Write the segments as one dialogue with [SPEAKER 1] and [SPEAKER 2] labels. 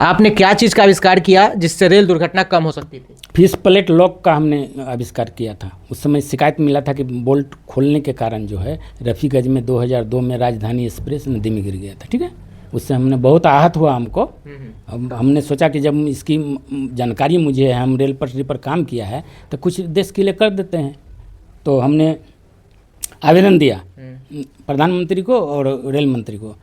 [SPEAKER 1] आपने क्या चीज का आविष्कार किया जिससे रेल दुर्घटना कम हो सकती थी?
[SPEAKER 2] फिश प्लेट लॉक का हमने आविष्कार किया था। उस समय शिकायत मिला था कि बोल्ट खोलने के कारण जो है रफ़ीगंज में 2002 में राजधानी एक्सप्रेस नदी में गिर गया था। ठीक है, उससे हमने बहुत आहत हुआ हमको। अब हमने सोचा कि जब इसकी जानकारी मुझे है, हम रेल पटरी पर काम किया है, तो कुछ देश के लिए कर देते हैं। तो हमने आवेदन दिया प्रधानमंत्री को और रेल मंत्री को,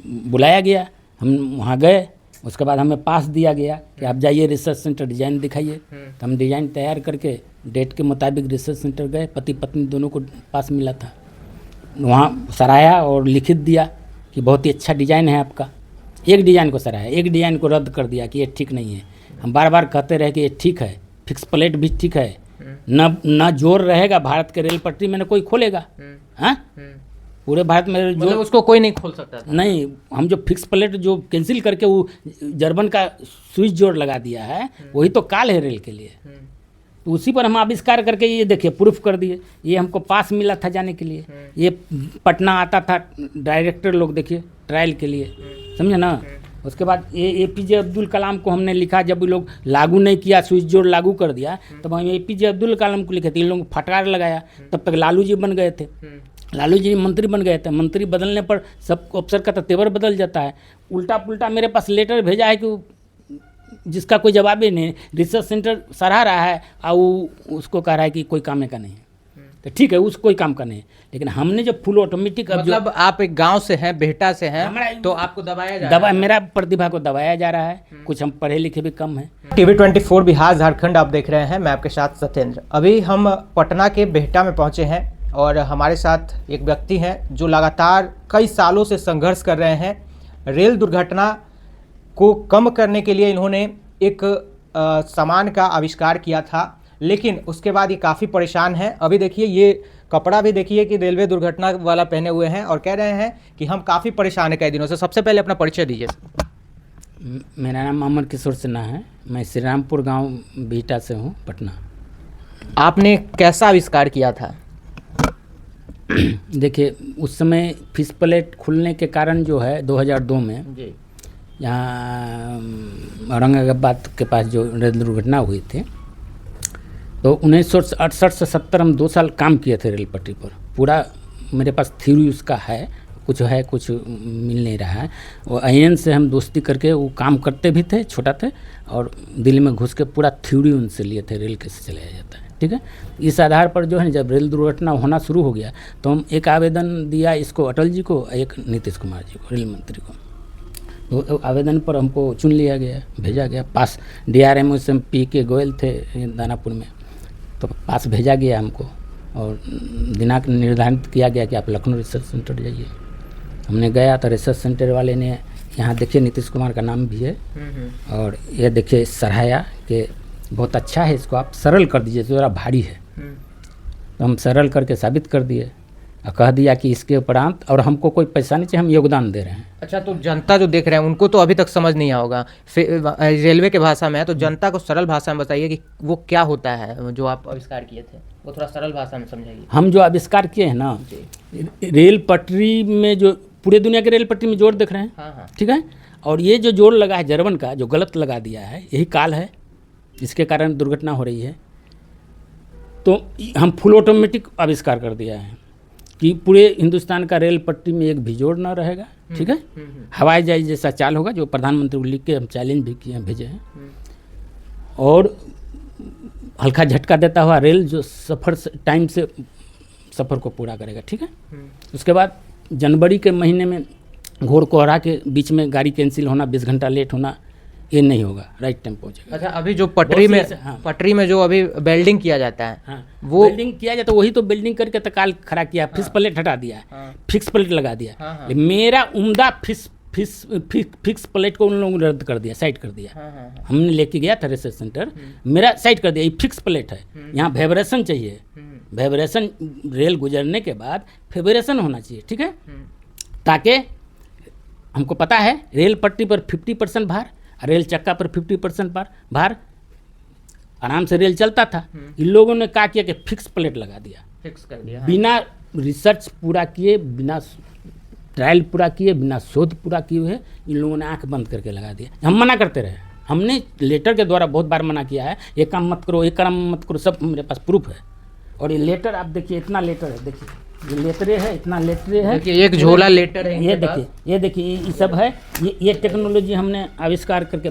[SPEAKER 2] बुलाया गया, हम वहाँ गए। उसके बाद हमें पास दिया गया कि आप जाइए रिसर्च सेंटर डिज़ाइन दिखाइए। तो हम डिज़ाइन तैयार करके डेट के मुताबिक रिसर्च सेंटर गए। पति पत्नी दोनों को पास मिला था। वहाँ सराहा और लिखित दिया कि बहुत ही अच्छा डिज़ाइन है आपका। एक डिज़ाइन को सराहा, एक डिज़ाइन को रद्द कर दिया कि ये ठीक नहीं है। हम बार बार कहते रहे कि ये ठीक है, फिक्स प्लेट भी ठीक है, न जोर रहेगा भारत के रेल पटरी में, न कोई खोलेगा। हाँ, पूरे भारत में जो
[SPEAKER 1] मतलब उसको कोई नहीं खोल सकता था।
[SPEAKER 2] नहीं, हम जो फिक्स प्लेट जो कैंसिल करके वो जर्मन का स्विच जोड़ लगा दिया है, वही तो काल है रेल के लिए। तो उसी पर हम आविष्कार करके ये देखिए प्रूफ कर दिए। ये हमको पास मिला था जाने के लिए। ये पटना आता था डायरेक्टर लोग, देखिए ट्रायल के लिए, समझे ना। उसके बाद ये APJ अब्दुल कलाम को हमने लिखा। जब वो लोग लागू नहीं किया, स्विच जोड़ लागू कर दिया, तब हम APJ अब्दुल कलाम को लिखे थे। इन लोगों फटकार लगाया। तब तक लालू जी बन गए थे। लालू जी मंत्री बन गए थे। मंत्री बदलने पर सब अफसर का तो तेवर बदल जाता है। उल्टा पुल्टा मेरे पास लेटर भेजा है कि जिसका कोई जवाब ही नहीं। रिसर्च सेंटर सराह रहा है और वो उसको कह रहा है कि कोई काम का नहीं है। तो ठीक है, उस कोई काम का नहीं है, लेकिन हमने जो फुल ऑटोमेटिक,
[SPEAKER 1] मतलब आप एक गांव से हैं, बेहटा से हैं, तो आपको दबाया जा रहा है।
[SPEAKER 2] मेरा प्रतिभा को दबाया जा रहा है। कुछ हम पढ़े लिखे भी कम हैं।
[SPEAKER 1] TV24 बिहार झारखंड आप देख रहे हैं, मैं आपके साथ सत्येंद्र। अभी हम पटना के बेहटा में पहुंचे हैं और हमारे साथ एक व्यक्ति हैं जो लगातार कई सालों से संघर्ष कर रहे हैं। रेल दुर्घटना को कम करने के लिए इन्होंने एक सामान का आविष्कार किया था, लेकिन उसके बाद ये काफ़ी परेशान हैं। अभी देखिए, ये कपड़ा भी देखिए कि रेलवे दुर्घटना वाला पहने हुए हैं और कह रहे हैं कि हम काफ़ी परेशान हैं कई दिनों से। सबसे पहले अपना परिचय दीजिए।
[SPEAKER 2] मेरा नाम अमर किशोर सिन्हा है। मैं श्री रामपुर गाँव बीटा से हूँ, पटना।
[SPEAKER 1] आपने कैसा आविष्कार किया था?
[SPEAKER 2] देखिए, उस समय फिश प्लेट खुलने के कारण जो है 2002 में
[SPEAKER 1] जी,
[SPEAKER 2] यहाँ औरंगाबाद के पास जो रेल दुर्घटना हुई थी, तो 1968 से 70 हम 2 साल काम किए थे रेल पटरी पर। पूरा मेरे पास थ्योरी उसका है, कुछ मिल नहीं रहा है। और IN से हम दोस्ती करके वो काम करते भी थे, छोटा थे, और दिल्ली में घुस के पूरा थ्योरी उनसे लिए थे, रेल कैसे चलाया जाता है। ठीक है, इस आधार पर जो है, जब रेल दुर्घटना होना शुरू हो गया तो हम एक आवेदन दिया, इसको अटल जी को, एक नीतीश कुमार जी को, रेल मंत्री को। तो आवेदन पर हमको चुन लिया गया, भेजा गया पास। DRM से PK गोयल थे दानापुर में, तो पास भेजा गया हमको और दिनांक निर्धारित किया गया कि आप लखनऊ रिसर्च सेंटर जाइए। हमने गया तो रिसर्च सेंटर वाले ने, यहाँ देखिए नीतीश कुमार का नाम भी है, और ये देखिए सराहाया कि बहुत अच्छा है, इसको आप सरल कर दीजिए, ज़रा भारी है। तो हम सरल करके साबित कर दिए और कह दिया कि इसके उपरांत, और हमको कोई पैसा नहीं चाहिए, हम योगदान दे रहे हैं।
[SPEAKER 1] अच्छा, तो जनता जो देख रहे हैं उनको तो अभी तक समझ नहीं आया होगा, रेलवे के भाषा में है, तो जनता को सरल भाषा में बताइए कि वो क्या होता है जो आप आविष्कार किए थे, वो थोड़ा सरल भाषा में समझाइए।
[SPEAKER 2] हम जो आविष्कार किए हैं ना, रेल पटरी में जो पूरे दुनिया के रेल पटरी में जोड़ देख रहे हैं।
[SPEAKER 1] हाँ।
[SPEAKER 2] ठीक है, और ये जो जोड़ लगा है जर्मन का, जो गलत लगा दिया है, यही काल है, इसके कारण दुर्घटना हो रही है। तो हम फुल ऑटोमेटिक आविष्कार कर दिया है कि पूरे हिंदुस्तान का रेल पट्टी में एक भी जोड़ न रहेगा। ठीक है, हवाई जहाज जैसा चाल होगा, जो प्रधानमंत्री को लिख के हम चैलेंज भी किए, भेजे हैं। और हल्का झटका देता हुआ रेल जो सफ़र टाइम से सफ़र को पूरा करेगा। ठीक है, उसके बाद जनवरी के महीने में घोर कोहरा के बीच में गाड़ी कैंसिल होना, 20 घंटा लेट होना, ये नहीं होगा, राइट टाइम पहुंचेगा।
[SPEAKER 1] अच्छा, अभी जो पटरी में जो अभी वेल्डिंग किया जाता है,
[SPEAKER 2] हाँ,
[SPEAKER 1] वो
[SPEAKER 2] वेल्डिंग किया जाता है, वही तो वेल्डिंग करके तकाल खड़ा किया। फिक्स प्लेट हटा दिया, फिक्स प्लेट लगा दिया। मेरा उम्दा फिक्स प्लेट को उन लोगों ने रद्द कर दिया, साइड कर दिया। हमने लेके गया था रिसर्च सेंटर, मेरा साइड कर दिया। ये फिक्स प्लेट है, यहाँ वाइब्रेशन चाहिए, वाइब्रेशन रेल गुजरने के बाद वाइब्रेशन होना चाहिए। ठीक है, ताकि हमको पता है रेल पट्टी पर 50% भार, रेल चक्का पर 50% भार, आराम से रेल चलता था। इन लोगों ने क्या किया कि फिक्स प्लेट लगा दिया,
[SPEAKER 1] फिक्स कर दिया,
[SPEAKER 2] बिना रिसर्च पूरा किए, बिना ट्रायल पूरा किए, बिना शोध पूरा किए हुए इन लोगों ने आंख बंद करके लगा दिया। हम मना करते रहे, हमने लेटर के द्वारा बहुत बार मना किया है, ये काम मत करो, ये काम मत करो, सब मेरे पास प्रूफ है। और ये लेटर आप देखिए, इतना लेटर है, देखिए ये लेटरे है, इतना लेटरे है,
[SPEAKER 1] देखिए एक झोला लेटर है,
[SPEAKER 2] ये देखिए, ये देखिए, ये सब है, ये टेक्नोलॉजी हमने आविष्कार करके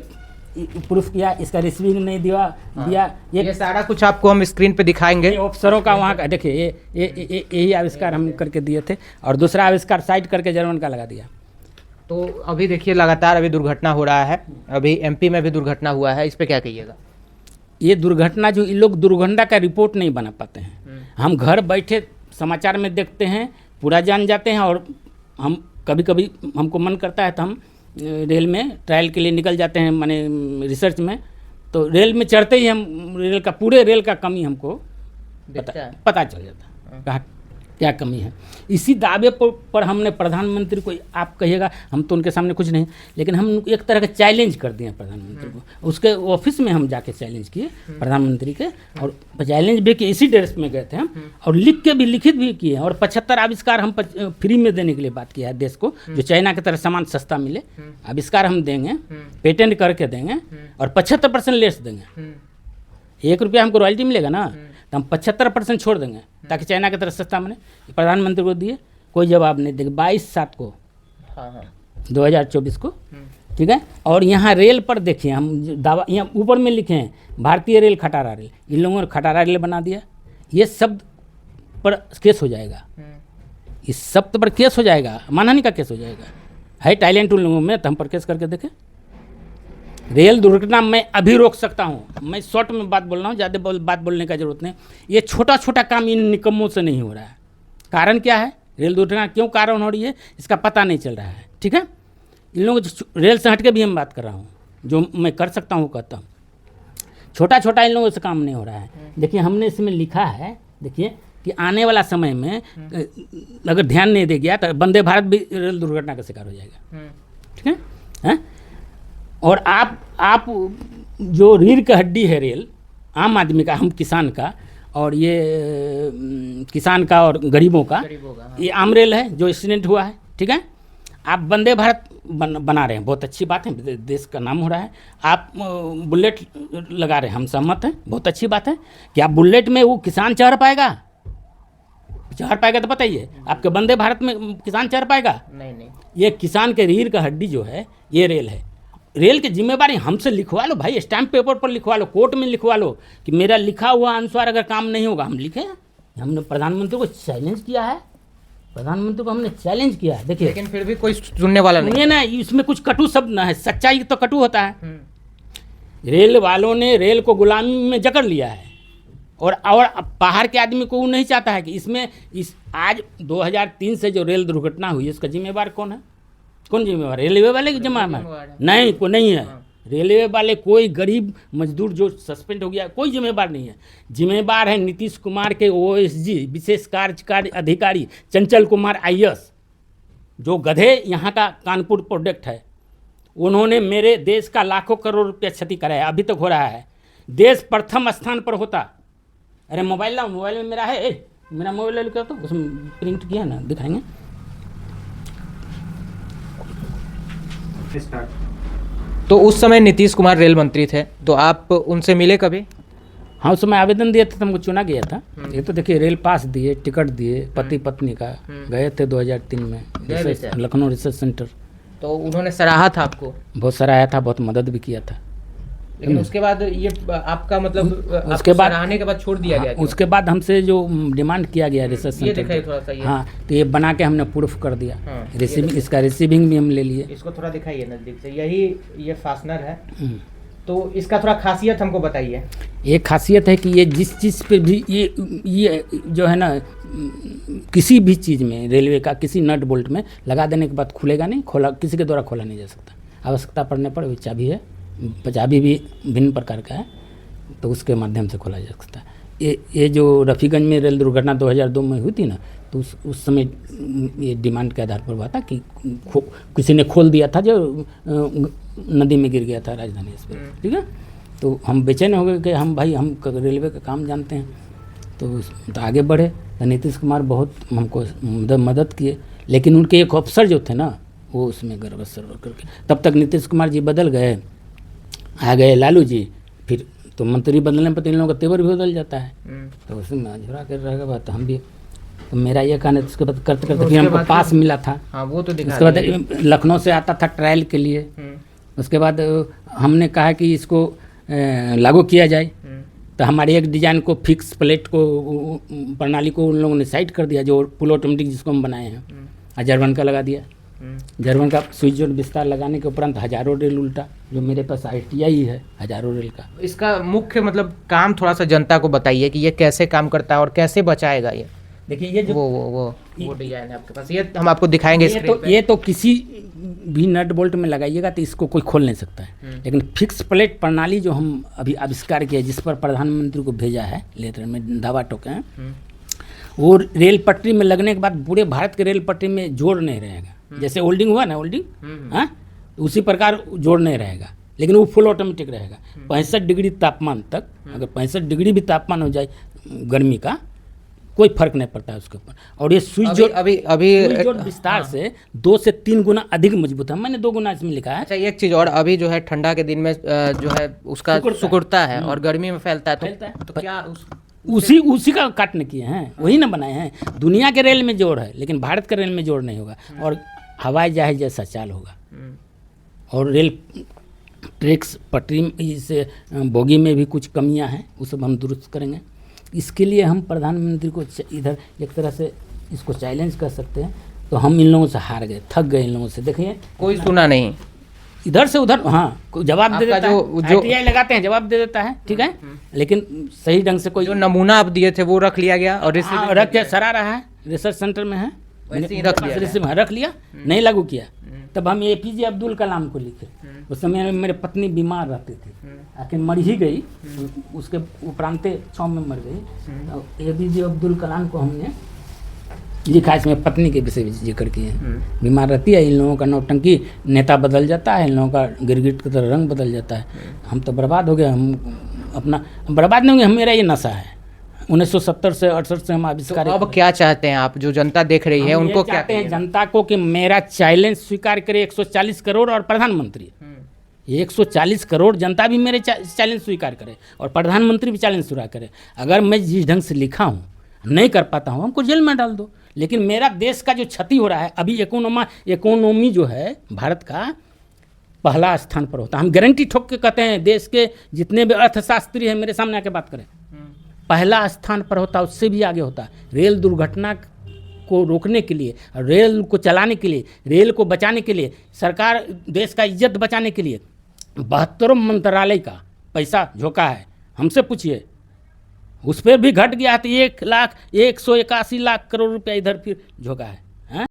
[SPEAKER 2] प्रूफ किया, इसका रिसीविंग नहीं दिया।
[SPEAKER 1] ये सारा कुछ आपको हम स्क्रीन पे दिखाएंगे।
[SPEAKER 2] अफसरों का वहाँ का देखिए, ये यही आविष्कार हम करके दिए थे, और दूसरा आविष्कार साइड करके जर्मन का लगा दिया।
[SPEAKER 1] तो अभी देखिए लगातार अभी दुर्घटना हो रहा है, अभी एमपी में भी दुर्घटना हुआ है, इस पे क्या कहिएगा?
[SPEAKER 2] ये दुर्घटना जो इन लोग दुर्घटना का रिपोर्ट नहीं बना पाते हैं, हम घर बैठे समाचार में देखते हैं, पूरा जान जाते हैं, और हम कभी कभी हमको मन करता है तो हम रेल में ट्रायल के लिए निकल जाते हैं, माने रिसर्च में, तो रेल में चढ़ते ही हम पूरे रेल का कमी हमको पता चल जाता है, कहाँ क्या कमी है। इसी दावे पर हमने प्रधानमंत्री को, आप कहिएगा हम तो उनके सामने कुछ नहीं, लेकिन हम एक तरह का चैलेंज कर दिए प्रधानमंत्री को। उसके ऑफिस में हम जाके चैलेंज किए प्रधानमंत्री के, और चैलेंज भी कि इसी ड्रेस में गए थे हम, और लिखित भी किए, और 75 आविष्कार हम फ्री में देने के लिए बात किया है देश को, जो चाइना की तरह सामान सस्ता मिले, आविष्कार हम देंगे, पेटेंट करके देंगे, और 75% लेस देंगे। 1 रुपया हमको रॉयल्टी मिलेगा ना, तो हम 75% छोड़ देंगे, ताकि चाइना की तरह सस्ता बने। प्रधानमंत्री को दिए, कोई जवाब नहीं देगा। 22/7 को 2024 को, ठीक है। और यहाँ रेल पर देखिए, हम दावा यहाँ ऊपर में लिखे हैं भारतीय रेल खटारा रेल, इन लोगों ने खटारा रेल बना दिया। ये शब्द पर केस हो जाएगा, इस शब्द पर केस हो जाएगा, मानहानि का केस हो जाएगा। है टैलेंट उन लोगों में, तो हम पर केस करके देखें। रेल दुर्घटना मैं अभी रोक सकता हूँ, मैं शॉर्ट में बात बोल रहा हूँ, ज़्यादा बात बोलने का जरूरत नहीं। ये छोटा छोटा काम इन निकम्मों से नहीं हो रहा है। कारण क्या है, रेल दुर्घटना क्यों कारण हो रही है, इसका पता नहीं चल रहा है, ठीक है। इन लोगों रेल से हट के भी हम बात कर रहा हूँ, जो मैं कर सकता हूँ कहता हूँ। छोटा छोटा इन लोगों से काम नहीं हो रहा है। देखिए हमने इसमें लिखा है, देखिए कि आने वाला समय में अगर ध्यान नहीं दे गया तो वंदे भारत भी रेल दुर्घटना का शिकार हो जाएगा, ठीक है। और आप जो रीढ़ की हड्डी है रेल, आम आदमी का, हम किसान का, और ये किसान का और गरीबों का, ये आम रेल है जो एक्सीडेंट हुआ है, ठीक है। आप वंदे भारत बना रहे हैं, बहुत अच्छी बात है, देश का नाम हो रहा है। आप बुलेट लगा रहे हैं, हम सहमत हैं, बहुत अच्छी बात है। क्या बुलेट में वो किसान चढ़ पाएगा तो बताइए, आपके वंदे भारत में किसान चढ़ पाएगा? नहीं। ये किसान के रीढ़ का हड्डी जो है, ये रेल है। रेल की जिम्मेवारी हमसे लिखवा लो भाई, स्टैम्प पेपर पर लिखवा लो, कोर्ट में लिखवा लो कि मेरा लिखा हुआ अनुसार अगर काम नहीं होगा, हम लिखें। हमने प्रधानमंत्री को चैलेंज किया है, प्रधानमंत्री को हमने चैलेंज किया है, देखिए, लेकिन फिर भी कोई सुनने वाला नहीं है ना। इसमें कुछ कटु शब्द ना है, सच्चाई तो कटु होता है। रेल वालों ने रेल को गुलामी में जकड़ लिया है, और बाहर के आदमी को वो नहीं चाहता है कि इसमें आज 2003 से जो रेल दुर्घटना हुई, इसका जिम्मेवार कौन है? कौन जिम्मेवार? रेलवे वाले की जिम्मेवार नहीं, को नहीं है। रेलवे वाले, कोई गरीब मजदूर जो सस्पेंड हो गया, कोई जिम्मेवार नहीं है। जिम्मेवार है नीतीश कुमार के OSG विशेष कार्यकारी अधिकारी चंचल कुमार IAS, जो गधे यहाँ का कानपुर प्रोडक्ट है। उन्होंने मेरे देश का लाखों करोड़ रुपया क्षति कराया, अभी तक हो रहा है। देश प्रथम स्थान पर होता। अरे मोबाइल लाओ, मोबाइल में मेरा है, मेरा मोबाइल ले लो, तो उसमें प्रिंट किया ना, दिखाएंगे।
[SPEAKER 1] तो उस समय नीतीश कुमार रेल मंत्री थे, तो आप उनसे मिले कभी?
[SPEAKER 2] हाँ, उस समय आवेदन दिया था तो हमको चुना गया था। ये तो देखिए, रेल पास दिए, टिकट दिए, पति पत्नी का, गए थे 2003 में लखनऊ रिसर्च सेंटर।
[SPEAKER 1] तो उन्होंने सराहा था आपको?
[SPEAKER 2] बहुत सराहा था, बहुत मदद भी किया था।
[SPEAKER 1] लेकिन उसके बाद ये आपका मतलब उसके बाद सराहने के बाद छोड़ दिया गया?
[SPEAKER 2] उसके बाद हमसे जो डिमांड किया गया रिसर्च सेंटर,
[SPEAKER 1] ये दिखाइए थोड़ा सा।
[SPEAKER 2] हाँ, तो ये बना के हमने प्रूफ कर दिया। रिसीविंग, इसका रिसीविंग भी हम ले लिए।
[SPEAKER 1] इसको थोड़ा दिखाइए नज़दीक से, ये फास्टनर है, तो इसका थोड़ा खासियत हमको बताइए।
[SPEAKER 2] एक खासियत है कि ये जिस चीज़ पे भी ये जो है ना, किसी भी चीज़ में, रेलवे का किसी नट बोल्ट में लगा देने के बाद खुलेगा नहीं, किसी के द्वारा खोला नहीं जा सकता। आवश्यकता पड़ने पर चाबी है, चाबी भी भिन्न प्रकार का है, तो उसके माध्यम से खोला जा सकता है। ये जो रफ़ीगंज में रेल दुर्घटना 2002 में हुई थी ना, तो उस समय ये डिमांड के आधार पर हुआ था कि किसी ने खोल दिया था, जो नदी में गिर गया था राजधानी एक्सप्रेस, ठीक है। तो हम बेचैन हो गए कि हम रेलवे का काम जानते हैं, तो आगे बढ़े। नीतीश कुमार बहुत हमको मदद किए, लेकिन उनके एक अफसर जो थे ना, वो उसमें गर्भस्तर करके, तब तक नीतीश कुमार जी बदल गए, आ गए लालू जी, फिर तो मंत्री बदलने पर इन लोगों का तेवर भी बदल जाता है, तो उसमें झुरा कर रहेगा बात। हम भी, तो मेरा ये कहना है, उसके बाद करते करते फिर हमको पास मिला था।
[SPEAKER 1] हाँ, वो तो
[SPEAKER 2] उसके बाद लखनऊ से आता था ट्रायल के लिए, उसके बाद हमने कहा कि इसको लागू किया जाए, तो हमारे एक डिज़ाइन को फिक्स प्लेट को प्रणाली को उन लोगों ने साइड कर दिया, जो फुल ऑटोमेटिक जिसको हम बनाए हैं, और जर्मन का लगा दिया। जर्मन का स्विच और विस्तार लगाने के उपरांत हजारों रेल उल्टा, जो मेरे पास ITI है हजारों रेल का।
[SPEAKER 1] इसका मुख्य मतलब काम थोड़ा सा जनता को बताइए कि ये कैसे काम करता है और कैसे बचाएगा ये।
[SPEAKER 2] देखिए ये जो
[SPEAKER 1] वो डिजाइन है आपके पास, ये हम आपको दिखाएंगे स्क्रीन पे।
[SPEAKER 2] ये तो किसी भी नट बोल्ट में लगाइएगा तो इसको कोई खोल नहीं सकता है, लेकिन फिक्स प्लेट प्रणाली जो हम अभी आविष्कार किया, जिस पर प्रधानमंत्री को भेजा है, लेटर में दावा ठोके हैं, वो रेल पटरी में लगने के बाद पूरे भारत के रेल पटरी में जोड़ नहीं रहेगा। जैसे होल्डिंग हुआ ना, होल्डिंग, हाँ, उसी प्रकार जोड़ नहीं रहेगा, लेकिन वो फुल ऑटोमेटिक रहेगा। 65 डिग्री तापमान तक, अगर 65 डिग्री भी तापमान हो जाए गर्मी का, कोई फर्क नहीं पड़ता है उसके ऊपर। और ये स्विच जोड़ अभी विस्तार से 2 से 3 गुना अधिक मजबूत है। मैंने 2 गुना इसमें लिखा है।
[SPEAKER 1] अच्छा, एक चीज़ और, अभी जो है ठंडा के दिन में जो है उसका सिकुड़ता है और गर्मी में फैलता है, तो क्या
[SPEAKER 2] उसी का काटने किए हैं, वही ना बनाए हैं। दुनिया के रेल में जोड़ है, लेकिन भारत के रेल में जोड़ नहीं होगा, और हवाई जहाज जैसा चाल होगा। और रेल ट्रैक्स पटरी से बोगी में भी कुछ कमियां हैं, वो सब हम दुरुस्त करेंगे। इसके लिए हम प्रधानमंत्री को इधर एक तरह से इसको चैलेंज कर सकते हैं। तो हम इन लोगों से हार गए, थक गए इन लोगों से। देखिए
[SPEAKER 1] कोई सुना नहीं,
[SPEAKER 2] इधर से उधर, हाँ, जवाब दे देता है, ITI लगाते हैं, जवाब दे देता है, ठीक है, लेकिन सही ढंग से कोई,
[SPEAKER 1] जो नमूना आप दिए थे वो रख लिया गया और
[SPEAKER 2] रख के सरा रहा है, रिसर्च सेंटर में है, रख लिया, नहीं लागू किया। तब हम APJ अब्दुल कलाम को लिखे, उस समय मेरे पत्नी बीमार रहती थी, आखिर मर ही गई, उसके उपरांत 6 में मर गई। तो APJ अब्दुल कलाम को हमने लिखा, इसमें पत्नी के विषय में जिक्र किए हैं। बीमार रहती है, इन लोगों का नौटंकी, नेता बदल जाता है, इन लोगों का गिरगिट की तरह रंग बदल जाता है। हम तो बर्बाद हो गए, हम अपना बर्बाद नहीं होंगे, हम, मेरा ये नशा है। 1970 से 68 से हम आविष्कार।
[SPEAKER 1] तो अब क्या चाहते हैं आप, जो जनता देख रही है उनको क्या
[SPEAKER 2] चाहते हैं? जनता को कि मेरा चैलेंज स्वीकार करे 140 करोड़ और प्रधानमंत्री, 140 करोड़ जनता भी मेरे चैलेंज स्वीकार करे और प्रधानमंत्री भी चैलेंज स्वीकार करे। अगर मैं जिस ढंग से लिखा हूँ नहीं कर पाता हूँ, हमको जेल में डाल दो, लेकिन मेरा देश का जो क्षति हो रहा है, अभी इकोनॉमी जो है भारत का पहला स्थान पर होता है। हम गारंटी ठोक के कहते हैं, देश के जितने भी अर्थशास्त्री हैं मेरे सामने आके बात करें, पहला स्थान पर होता है, उससे भी आगे होता है। रेल दुर्घटना को रोकने के लिए, रेल को चलाने के लिए, रेल को बचाने के लिए, सरकार देश का इज्जत बचाने के लिए 72 मंत्रालय का पैसा झोंका है। हमसे पूछिए, उस पर भी घट गया तो 1,81,80,00,000 करोड़ रुपया इधर फिर झोंका है।